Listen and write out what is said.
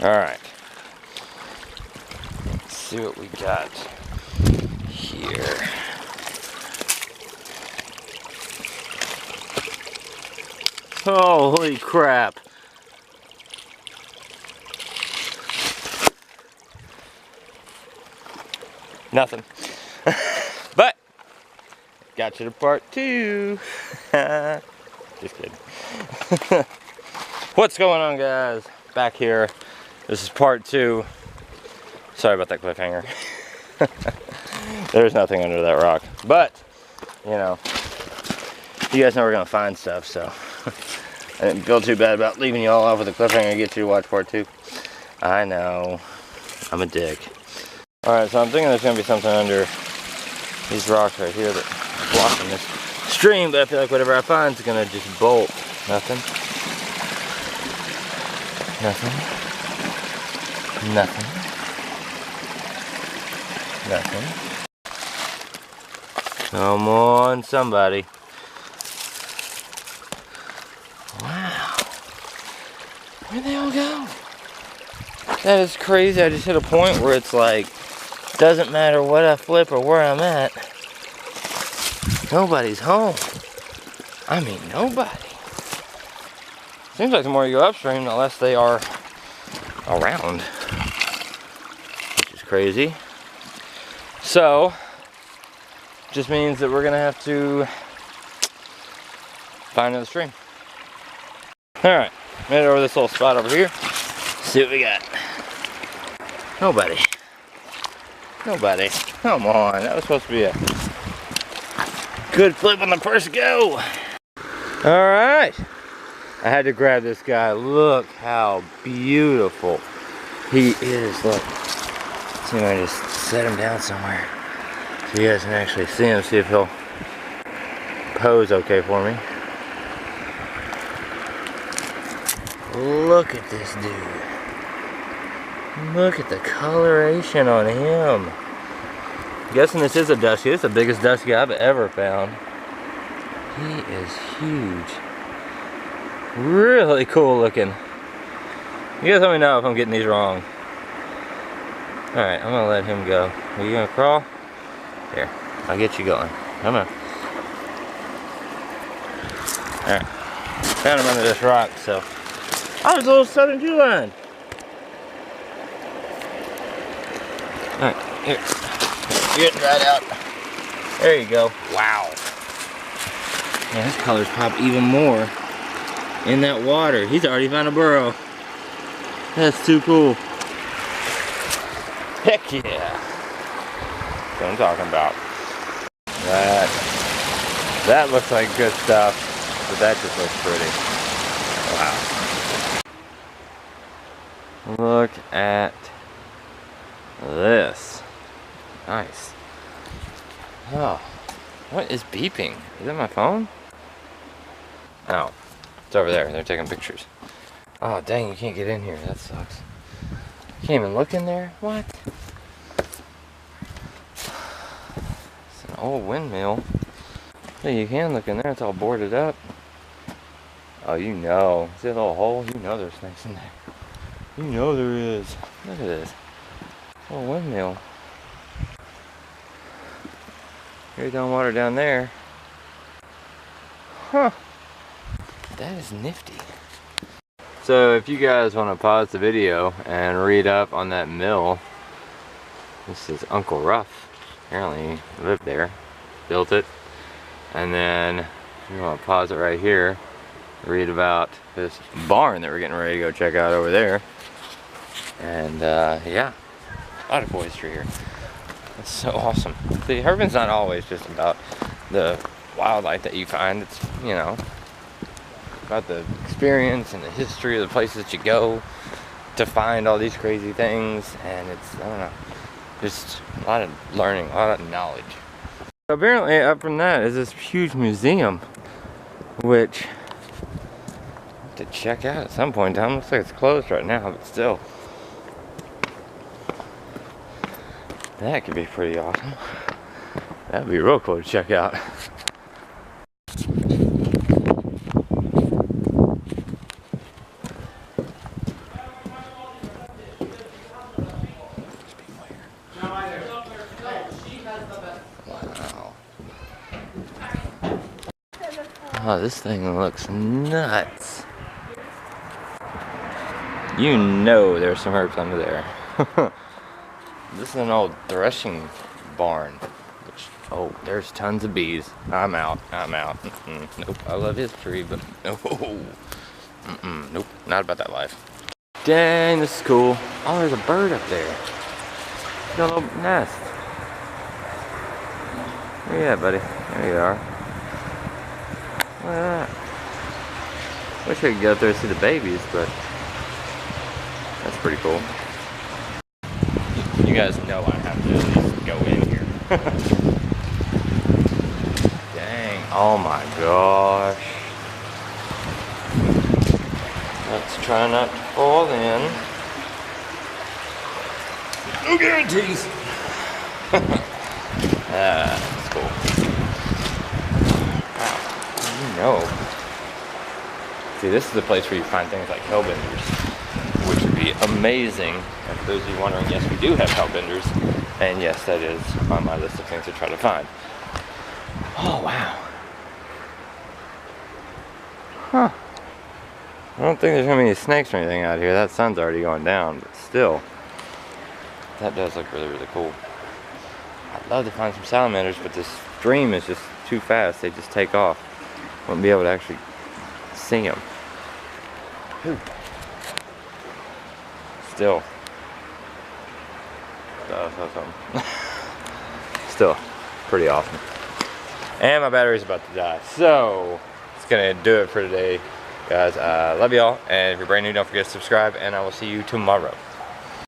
Alright. Let's see what we got here. Holy crap. Nothing. But got you to part 2. Just kidding. What's going on, guys? Back here. This is part 2. Sorry about that cliffhanger. There's nothing under that rock. But, you know, you guys know we're gonna find stuff, so I didn't feel too bad about leaving you all off with a cliffhanger to get you to watch part 2. I know. I'm a dick. Alright, so I'm thinking there's gonna be something under these rocks right here that are blocking this stream, but I feel like whatever I find is gonna just bolt. Nothing. Nothing. Nothing. Nothing. Come on, somebody. Wow. Where'd they all go? That is crazy. I just hit a point where it's like, doesn't matter what I flip or where I'm at. Nobody's home. I mean, nobody. Seems like the more you go upstream, the less they are around. Which is crazy. So, just means that we're gonna have to find another stream. Alright, made it over this little spot over here. See what we got. Nobody. Nobody. Come on, that was supposed to be a good flip on the first go. Alright. I had to grab this guy. Look how beautiful he is. Look. See if I just set him down somewhere so you guys can actually see him. See if he'll pose okay for me. Look at this dude. Look at the coloration on him. I'm guessing this is a dusky. This is the biggest dusky I've ever found. He is huge. Really cool looking. You guys let me know if I'm getting these wrong. Alright, I'm gonna let him go. Are you gonna crawl? Here, I'll get you going. Come on. Alright. Found him under this rock, so. Oh, there's a little southern two-line. Alright, here. You're getting dried out. There you go. Wow. Man, his colors pop even more in that water. He's already found a burrow. That's too cool. Heck yeah. That's what I'm talking about. That looks like good stuff, but that just looks pretty. Wow. Look at this. Nice. Oh, what is beeping? Is that my phone? Oh, it's over there. They're taking pictures. Oh, dang, you can't get in here. That sucks. You can't even look in there? What? It's an old windmill. Hey, you can look in there. It's all boarded up. Oh, you know. See that little hole? You know there's snakes in there. You know there is. Look at this. Little windmill. Here's down water down there. Huh. That is nifty. So if you guys want to pause the video and read up on that mill, this is Uncle Ruff. Apparently he lived there, built it. And then if you want to pause it right here, read about this barn that we're getting ready to go check out over there. And yeah, a lot of poetry here. That's so awesome. See, Herping's not always just about the wildlife that you find. It's, you know, about the experience and the history of the places that you go to find all these crazy things. And it's, I don't know, just a lot of learning, a lot of knowledge. So apparently up from that is this huge museum, which I have to check out at some point in time. Looks like it's closed right now, but still. That could be pretty awesome. That'd be real cool to check out. Oh, this thing looks nuts. You know there's some herps under there. This is an old threshing barn. Oh, there's tons of bees. I'm out. Nope, I love history, but no. Nope, not about that life. Dang, this is cool. Oh, there's a bird up there. Got a little nest. Where you at, buddy? There you are. Look at that. Wish I could get up there and see the babies, but that's pretty cool. You guys know I have to at least go in here. Dang, oh my gosh. Let's try not to fall in. No guarantees. That's cool. Wow, you know. See, this is the place where you find things like hellbenders, which would be amazing. And for those of you wondering, yes, we do have hellbenders. And yes, that is on my list of things to try to find. Oh, wow. Huh. I don't think there's gonna be any snakes or anything out here. That sun's already going down, but still. That does look really, really cool. I'd love to find some salamanders, but this stream is just too fast. They just take off. Wouldn't be able to actually see them. Whew. Still. Still, pretty awesome. And my battery's about to die. So, it's gonna do it for today. Guys, love y'all. And if you're brand new, don't forget to subscribe. And I will see you tomorrow.